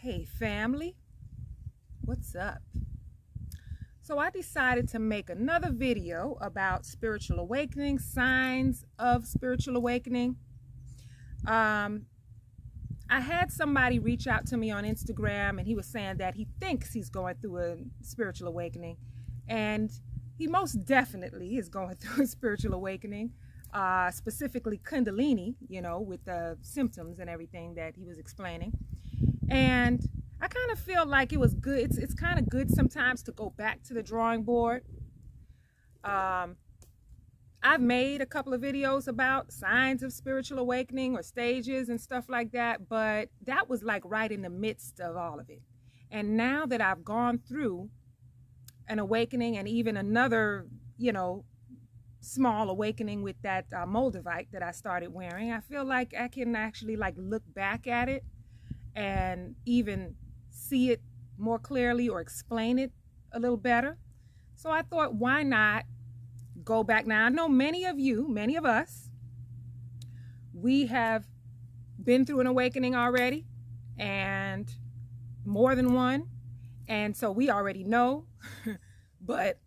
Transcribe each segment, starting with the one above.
Hey family, what's up? So I decided to make another video about spiritual awakening, signs of spiritual awakening. I had somebody reach out to me on Instagram, and he was saying that he thinks he's going through a spiritual awakening, and he most definitely is going through a spiritual awakening, specifically Kundalini, with the symptoms and everything that he was explaining. And I kind of feel like it was good. It's kind of good sometimes to go back to the drawing board. I've made a couple of videos about signs of spiritual awakening or stages and stuff like that, but that was like right in the midst of all of it. And now that I've gone through an awakening and even another, small awakening with that Moldavite that I started wearing, I feel like I can actually look back at it and even see it more clearly or explain it a little better. So I thought, why not go back? Now, I know many of us, we have been through an awakening already, and more than one, and so we already know. But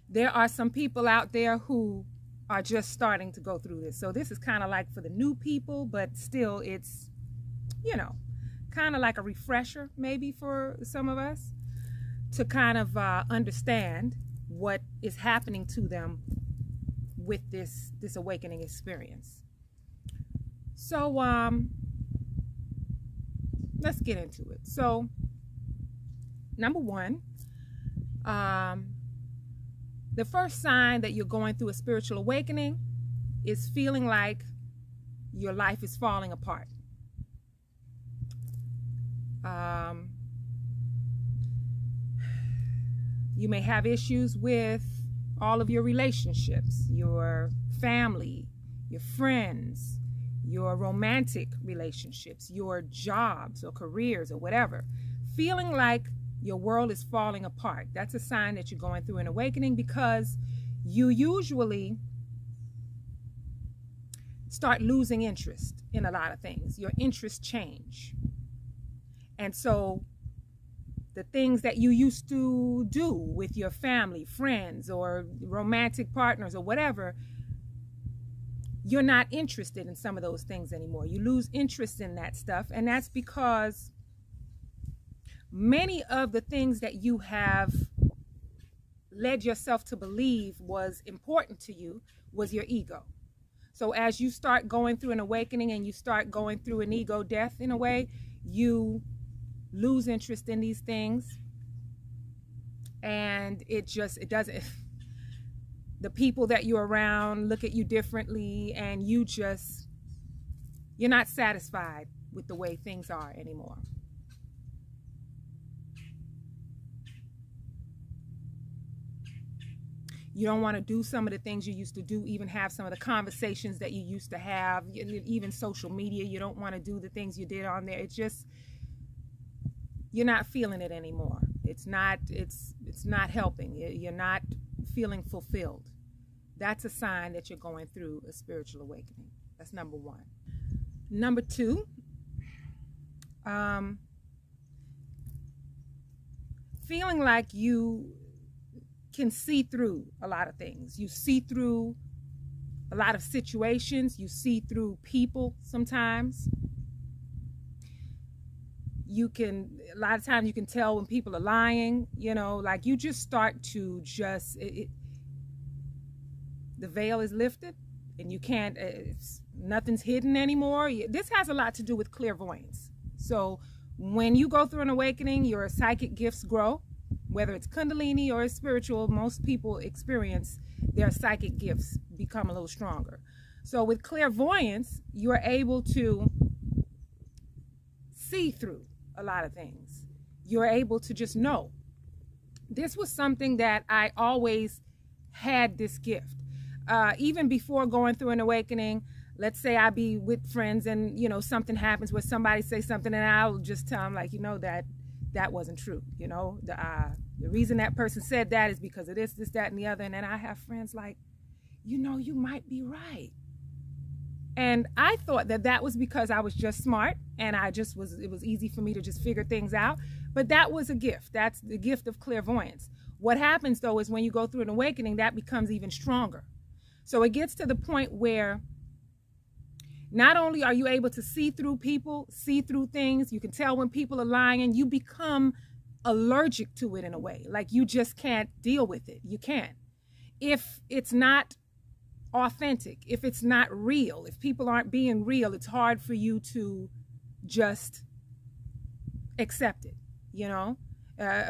there are some people out there who are just starting to go through this. So this is kind of like for the new people, but still it's, kind of like a refresher maybe for some of us to kind of understand what is happening to them with this awakening experience. So let's get into it. So number one, the first sign that you're going through a spiritual awakening is feeling like your life is falling apart. You may have issues with all of your relationships, your family, your friends, your romantic relationships, your jobs or careers or whatever. Feeling like your world is falling apart. That's a sign that you're going through an awakening, because you usually start losing interest in a lot of things. Your interests change. And so the things that you used to do with your family, friends, or romantic partners or whatever, you're not interested in some of those things anymore. You lose interest in that stuff. And that's because many of the things that you have led yourself to believe was important to you was your ego. So as you start going through an awakening and you start going through an ego death in a way, you lose interest in these things, and it doesn't, the people that you're around look at you differently, and you're not satisfied with the way things are anymore. You don't want to do some of the things you used to do, even have some of the conversations that you used to have, even social media. You don't want to do the things you did on there. It's just, you're not feeling it anymore. It's not helping. You're not feeling fulfilled. That's a sign that you're going through a spiritual awakening. That's number one. Number two, feeling like you can see through a lot of things. You see through a lot of situations. You see through people sometimes. A lot of times you can tell when people are lying, like you just start to the veil is lifted and you can't, nothing's hidden anymore. This has a lot to do with clairvoyance. So when you go through an awakening, your psychic gifts grow. Whether it's Kundalini or it's spiritual, most people experience their psychic gifts become a little stronger. So with clairvoyance, you're able to see through a lot of things. You're able to just know. This was something that I always had, this gift. Even before going through an awakening, let's say I be with friends and, something happens where somebody says something, and I'll just tell them, that wasn't true. The reason that person said that is because of this, that, and the other. And then I have friends like, you might be right. And I thought that that was because I was just smart and it was easy for me to just figure things out. But that was a gift. That's the gift of clairvoyance. What happens though is when you go through an awakening, that becomes even stronger. So it gets to the point where not only are you able to see through people, see through things, you can tell when people are lying, and you become allergic to it in a way. Like you just can't deal with it. You can't. If it's not authentic, if it's not real, if people aren't being real, it's hard for you to just accept it, you know?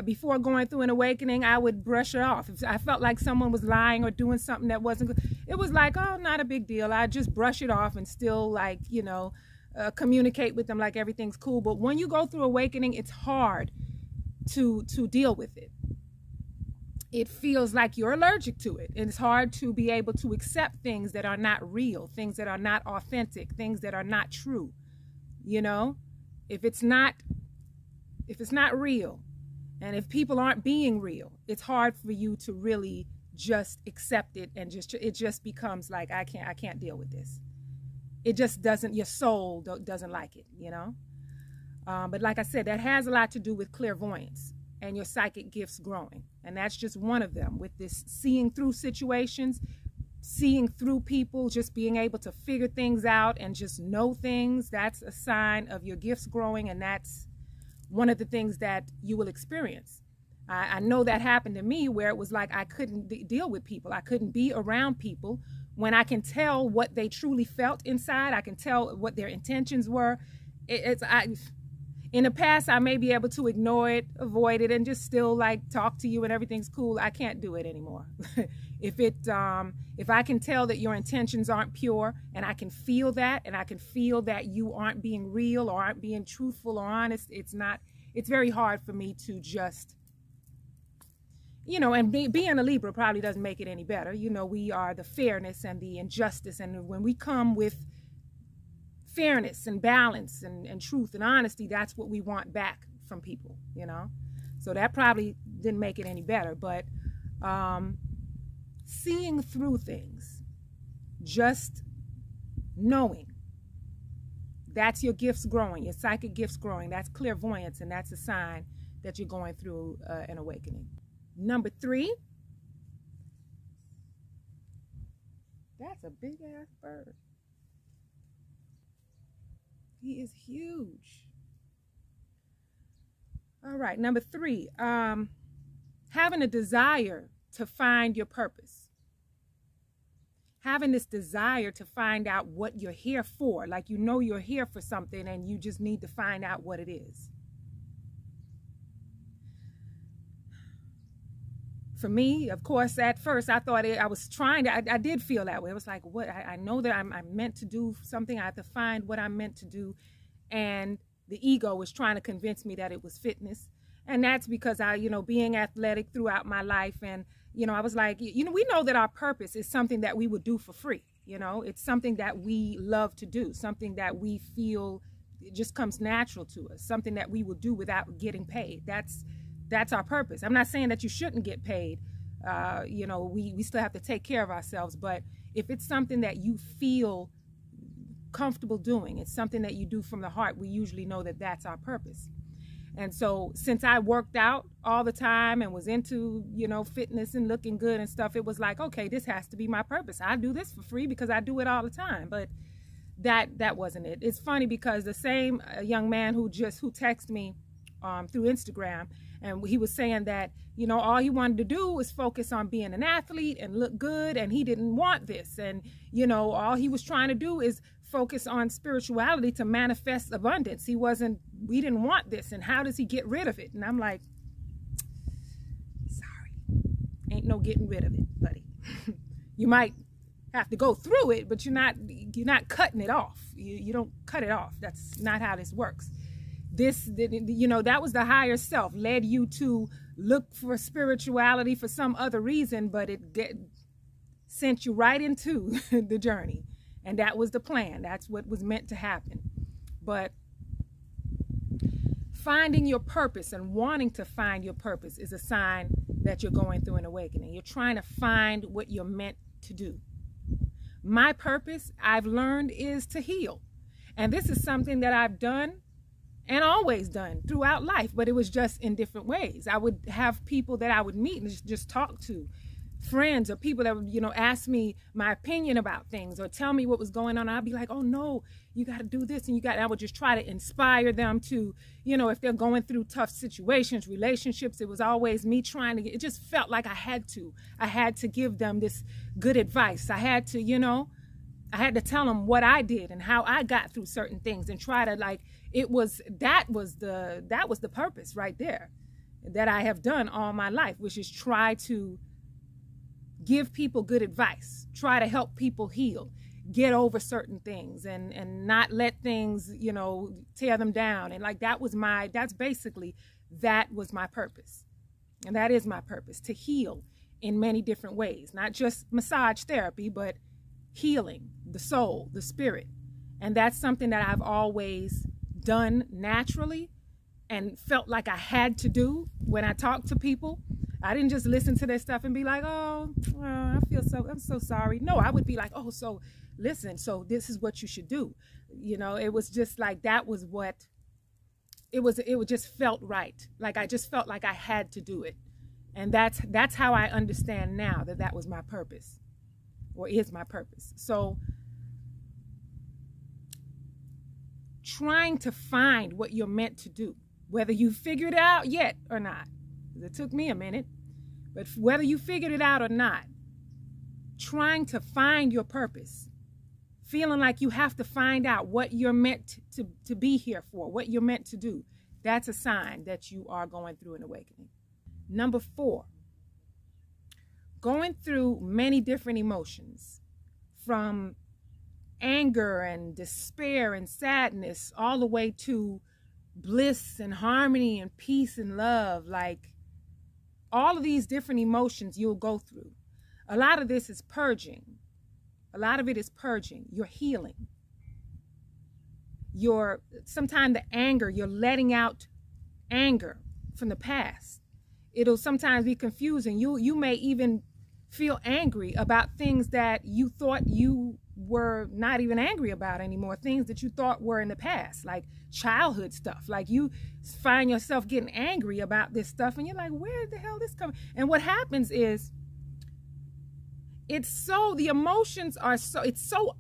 Before going through an awakening, I would brush it off. If I felt like someone was lying or doing something that wasn't good, it was like, oh, not a big deal. I just brush it off and still, like, you know, communicate with them like everything's cool. But when you go through awakening, it's hard to deal with it. It feels like you're allergic to it. And it's hard to be able to accept things that are not real, things that are not authentic, things that are not true. You know, if it's not real, and if people aren't being real, it's hard for you to really just accept it, and it just becomes like, I can't deal with this. It just doesn't, your soul doesn't like it, you know? But like I said, that has a lot to do with clairvoyance and your psychic gifts growing. And that's just one of them, with this seeing through situations, seeing through people, just being able to figure things out and just know things. That's a sign of your gifts growing, and that's one of the things that you will experience. I know that happened to me, where it was like I couldn't deal with people. I couldn't be around people when I can tell what they truly felt inside. I can tell what their intentions were. In the past, I may be able to ignore it, avoid it, and just still like talk to you and everything's cool. I can't do it anymore. If I can tell that your intentions aren't pure, and I can feel that, and I can feel that you aren't being real or aren't being truthful or honest, it's very hard for me to just, you know, and being a Libra probably doesn't make it any better. You know, we are the fairness and the injustice, and when we come with fairness and balance and truth and honesty, that's what we want back from people, you know? So that probably didn't make it any better, but seeing through things, just knowing, that's your gifts growing, your psychic gifts growing. That's clairvoyance, and that's a sign that you're going through an awakening. Number 3, that's a big ass bird. He is huge. All right, number 3, having a desire to find your purpose. Having this desire to find out what you're here for. Like, you know you're here for something and you just need to find out what it is. For me, of course, at first I thought I did feel that way. It was like, what? I know that I'm meant to do something. I have to find what I'm meant to do. And the ego was trying to convince me that it was fitness. And that's because being athletic throughout my life. And, I was like, we know that our purpose is something that we would do for free. It's something that we love to do, something that we feel it just comes natural to us, something that we will do without getting paid. That's our purpose. I'm not saying that you shouldn't get paid. We still have to take care of ourselves. But if it's something that you feel comfortable doing, it's something that you do from the heart, we usually know that that's our purpose. And so since I worked out all the time and was into, fitness and looking good and stuff, it was like, okay, this has to be my purpose. I do this for free because I do it all the time. But that wasn't it. It's funny because the same young man who texted me through Instagram, and he was saying that, all he wanted to do was focus on being an athlete and look good, and he didn't want this. And, all he was trying to do is focus on spirituality to manifest abundance. We didn't want this. And how does he get rid of it? And I'm like, sorry, ain't no getting rid of it, buddy. You might have to go through it, but you're not cutting it off. You don't cut it off. That's not how this works. That was the higher self led you to look for spirituality for some other reason, but it sent you right into the journey. And that was the plan. That's what was meant to happen. But finding your purpose and wanting to find your purpose is a sign that you're going through an awakening. You're trying to find what you're meant to do. my purpose, I've learned, is to heal. And this is something that I've done and always done throughout life, but it was just in different ways. I would have people that I would meet and just talk to, friends or people that would, ask me my opinion about things or tell me what was going on. I'd be like, oh no, you got to do this. And I would just try to inspire them to, if they're going through tough situations, relationships, it was always me trying to it just felt like I had to give them this good advice. I had to tell them what I did and how I got through certain things and try to that was the purpose right there that I have done all my life, which is try to give people good advice, try to help people heal, get over certain things and not let things, tear them down. And that was my purpose. And that is my purpose, to heal in many different ways, not just massage therapy, but healing the soul, the spirit. And that's something that I've always done naturally and felt like I had to do when I talk to people. I didn't just listen to their stuff and be like, oh, I'm so sorry. No, I would be like, oh, so listen, so this is what you should do. It was just like, that was what it just felt right. Like I just felt like I had to do it. And that's how I understand now that was my purpose, or is my purpose. So trying to find what you're meant to do, whether you figured it out yet or not. It took me a minute, but whether you figured it out or not, trying to find your purpose, feeling like you have to find out what you're meant to be here for, what you're meant to do, that's a sign that you are going through an awakening. Number 4, going through many different emotions, from anger and despair and sadness all the way to bliss and harmony and peace and love. All of these different emotions you'll go through. A lot of this is purging. A lot of it is purging. You're healing. Sometimes the anger, you're letting out anger from the past. It'll sometimes be confusing. You may even feel angry about things that you thought you were not even angry about anymore, things that you thought were in the past, like childhood stuff. Like you find yourself getting angry about this stuff and you're like, where the hell is this coming? And what happens is, it's so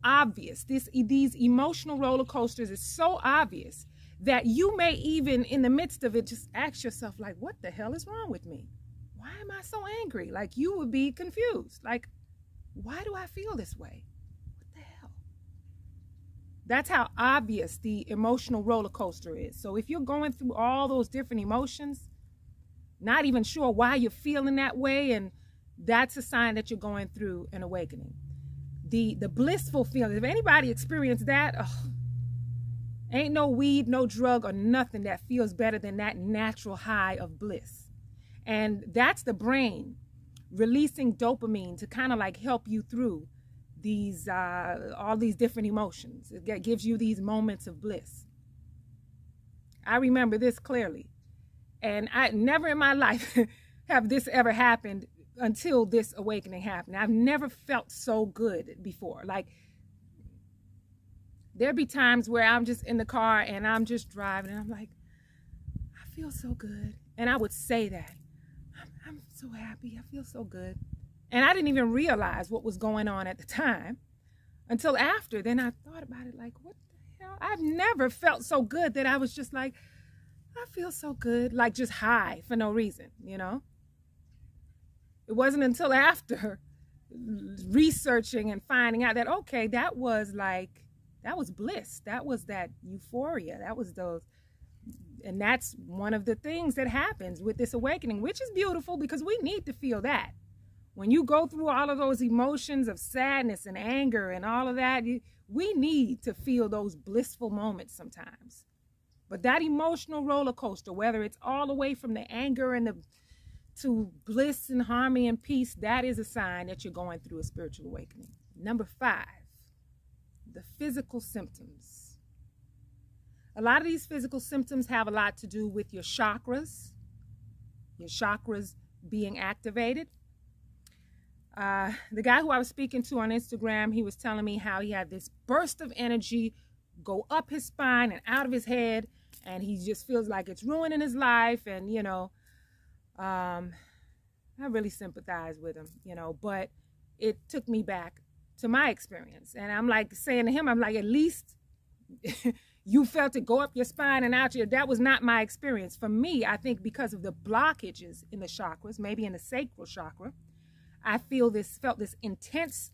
obvious. These emotional roller coasters is so obvious that you may even in the midst of it just ask yourself, like, what the hell is wrong with me? Why am I so angry? Like, you would be confused. Like, why do I feel this way? What the hell? That's how obvious the emotional roller coaster is. So if you're going through all those different emotions, not even sure why you're feeling that way, and that's a sign that you're going through an awakening. The blissful feeling, if anybody experienced that, ain't no weed, no drug, or nothing that feels better than that natural high of bliss. And that's the brain releasing dopamine to kind of like help you through these all these different emotions. It gives you these moments of bliss. I remember this clearly, and I never in my life have this ever happened until this awakening happened. I've never felt so good before. Like, there'd be times where I'm just in the car and I'm just driving and I'm like, I feel so good. And I would say that. I'm so happy. I feel so good. And I didn't even realize what was going on at the time until after. Then I thought about it, like, what the hell? I've never felt so good that I was just like, I feel so good. Like, just high for no reason, It wasn't until after researching and finding out that, okay, that was bliss. That was that euphoria. That was those. And that's one of the things that happens with this awakening, which is beautiful because we need to feel that. When you go through all of those emotions of sadness and anger and all of that, we need to feel those blissful moments sometimes. But that emotional roller coaster, whether it's all the way from the anger and to bliss and harmony and peace, that is a sign that you're going through a spiritual awakening. Number 5, the physical symptoms. A lot of these physical symptoms have a lot to do with your chakras being activated. The guy who I was speaking to on Instagram, he was telling me how he had this burst of energy go up his spine and out of his head, and he just feels like it's ruining his life. And, you know, I really sympathize with him, you know, but it took me back to my experience. And I'm like saying to him, I'm like, at least you felt it go up your spine and out your, that was not my experience. For me, I think because of the blockages in the chakras, maybe in the sacral chakra, I felt this intense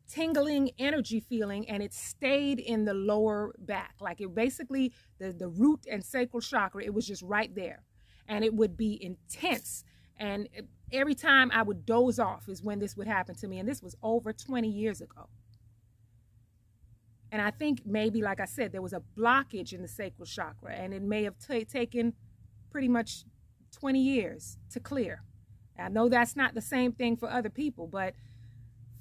tingling energy feeling, and it stayed in the lower back. Like it basically, the root and sacral chakra, it was just right there. And it would be intense. And every time I would doze off is when this would happen to me. And this was over 20 years ago. And I think maybe, like I said, there was a blockage in the sacral chakra, and it may have taken pretty much 20 years to clear. I know that's not the same thing for other people, but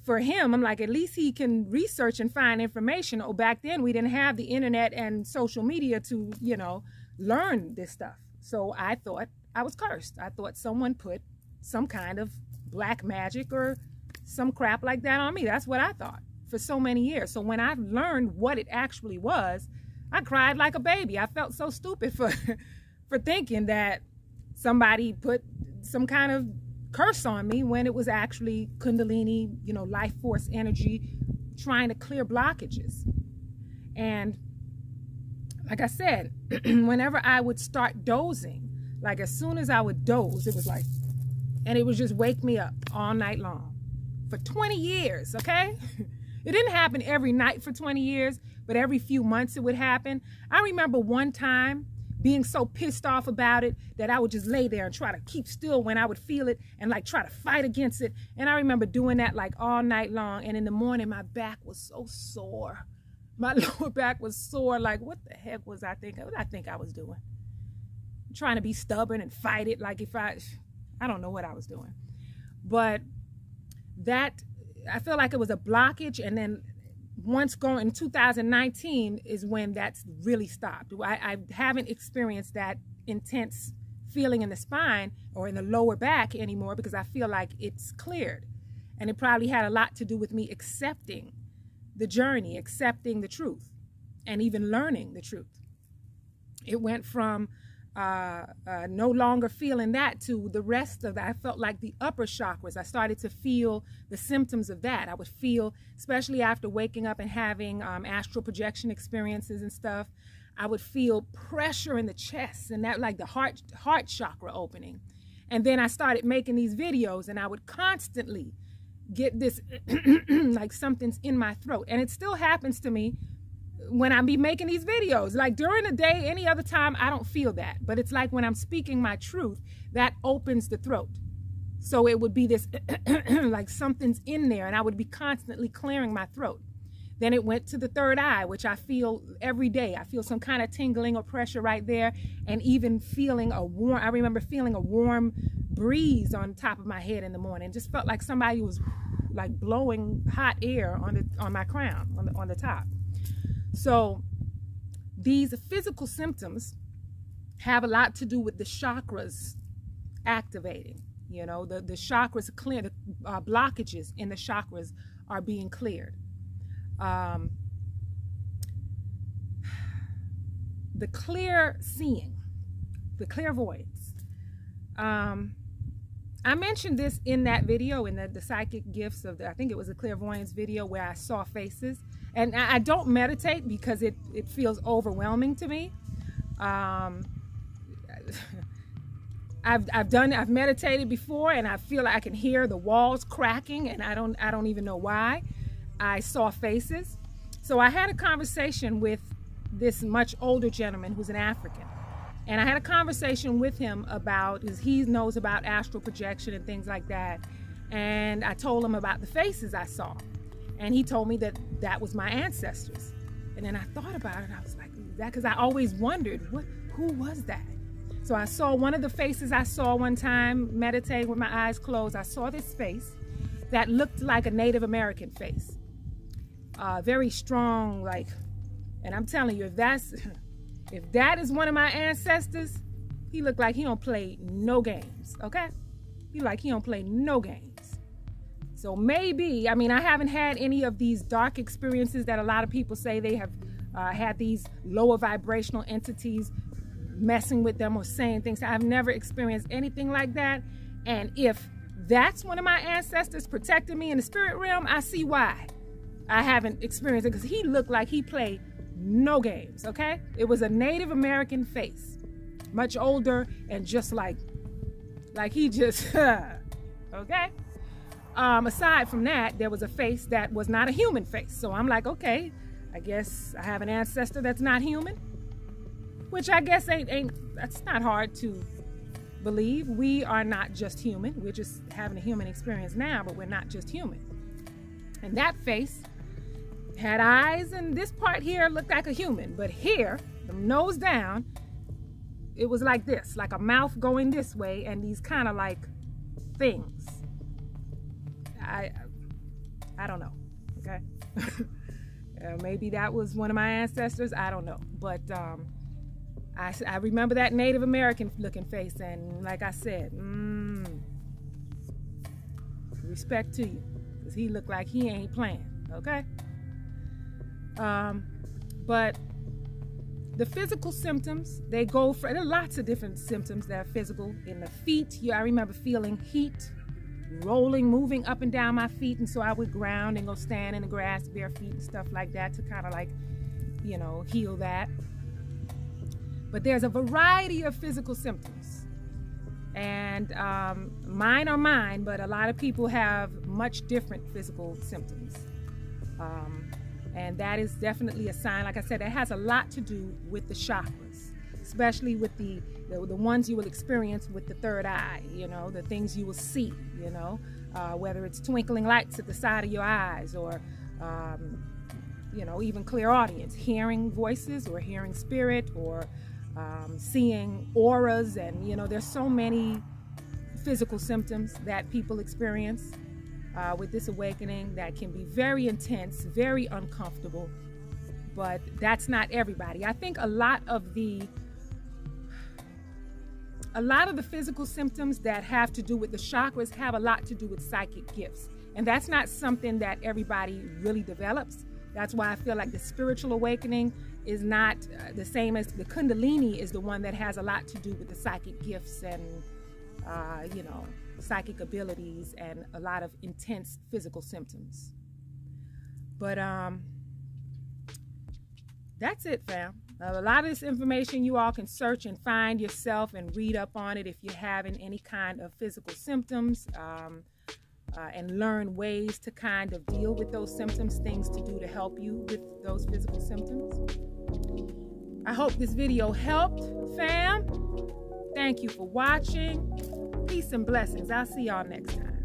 for him, I'm like, at least he can research and find information. Oh, back then we didn't have the internet and social media to, you know, learn this stuff. So I thought I was cursed. I thought someone put some kind of black magic or some crap like that on me. That's what I thought for so many years. So when I learned what it actually was, I cried like a baby. I felt so stupid for thinking that somebody put some kind of curse on me when it was actually Kundalini, you know, life force energy trying to clear blockages. And like I said, whenever I would start dozing, like as soon as I would doze, it was like, and it would just wake me up all night long for 20 years, okay? It didn't happen every night for 20 years, but every few months it would happen. I remember one time being so pissed off about it that I would just lay there and try to keep still when I would feel it and like try to fight against it. And I remember doing that like all night long. And in the morning, my back was so sore. My lower back was sore. Like, what the heck was I thinking? What did I think I was doing? Trying to be stubborn and fight it. Like if I don't know what I was doing. But that, I feel like it was a blockage. And then once going in 2019 is when that's really stopped. I haven't experienced that intense feeling in the spine or in the lower back anymore because I feel like it's cleared. And it probably had a lot to do with me accepting the journey, accepting the truth, and even learning the truth. It went from no longer feeling that to the rest of that. I felt like the upper chakras, I started to feel the symptoms of that. I would feel, especially after waking up and having astral projection experiences and stuff, I would feel pressure in the chest and that, like the heart chakra opening. And then I started making these videos and I would constantly get this like something's in my throat. And it still happens to me when I be making these videos. Like during the day, any other time, I don't feel that. But it's like when I'm speaking my truth, that opens the throat. So it would be this like something's in there, and I would be constantly clearing my throat. Then it went to the third eye, which I feel every day. I feel some kind of tingling or pressure right there, and even feeling a warm, I remember feeling a warm breeze on top of my head in the morning. It just felt like somebody was like blowing hot air on my crown, on the top. So these physical symptoms have a lot to do with the chakras activating. You know, the chakras are clear, the blockages in the chakras are being cleared. The clear seeing, the clairvoyance. I mentioned this in that video, in the psychic gifts of I think it was a clairvoyance video where I saw faces. And I don't meditate because it feels overwhelming to me. I've meditated before, and I feel like I can hear the walls cracking, and I don't even know why. I saw faces. So I had a conversation with this much older gentleman who's an African. And I had a conversation with him about, because he knows about astral projection and things like that. And I told him about the faces I saw. And he told me that that was my ancestors. And then I thought about it. I was like, that, because I always wondered, who was that? So I saw one of the faces I saw one time, meditating with my eyes closed. I saw this face that looked like a Native American face. Very strong, like, and I'm telling you, if that is one of my ancestors, he looked like he don't play no games, okay? He don't play no games. So maybe, I mean, I haven't had any of these dark experiences that a lot of people say they have had these lower vibrational entities messing with them or saying things. I've never experienced anything like that. And if that's one of my ancestors protecting me in the spirit realm, I see why I haven't experienced it, because he looked like he played no games, okay? It was a Native American face, much older and just like he just, okay? Aside from that, there was a face that was not a human face. So I'm like, okay, I guess I have an ancestor that's not human, which I guess that's not hard to believe. We are not just human. We're just having a human experience now, but we're not just human. And that face had eyes, and this part here looked like a human, but here, the nose down, it was like this, like a mouth going this way, and these kind of like things. I don't know, okay? Maybe that was one of my ancestors, I don't know. But I remember that Native American looking face, and like I said, respect to you, because he looked like he ain't playing, okay? But the physical symptoms, they go for, there are lots of different symptoms that are physical. In the feet, I remember feeling heat, rolling, moving up and down my feet, and so I would ground and go stand in the grass, bare feet and stuff like that to kind of like, you know, heal that. But there's a variety of physical symptoms, and mine are mine, but a lot of people have much different physical symptoms, and that is definitely a sign. Like I said, that has a lot to do with the chakras, especially with the ones you will experience with the third eye, you know, the things you will see, you know, whether it's twinkling lights at the side of your eyes, or you know, even clairaudience, hearing voices or hearing spirit, or seeing auras. And you know, there's so many physical symptoms that people experience with this awakening that can be very intense, very uncomfortable, but that's not everybody. I think a lot of the physical symptoms that have to do with the chakras have a lot to do with psychic gifts, and that's not something that everybody really develops. That's why I feel like the spiritual awakening is not the same as the Kundalini is the one that has a lot to do with the psychic gifts and, you know, psychic abilities and a lot of intense physical symptoms. But that's it, fam. A lot of this information you all can search and find yourself and read up on it if you're having any kind of physical symptoms, and learn ways to kind of deal with those symptoms, things to do to help you with those physical symptoms. I hope this video helped, fam. Thank you for watching. Peace and blessings. I'll see y'all next time.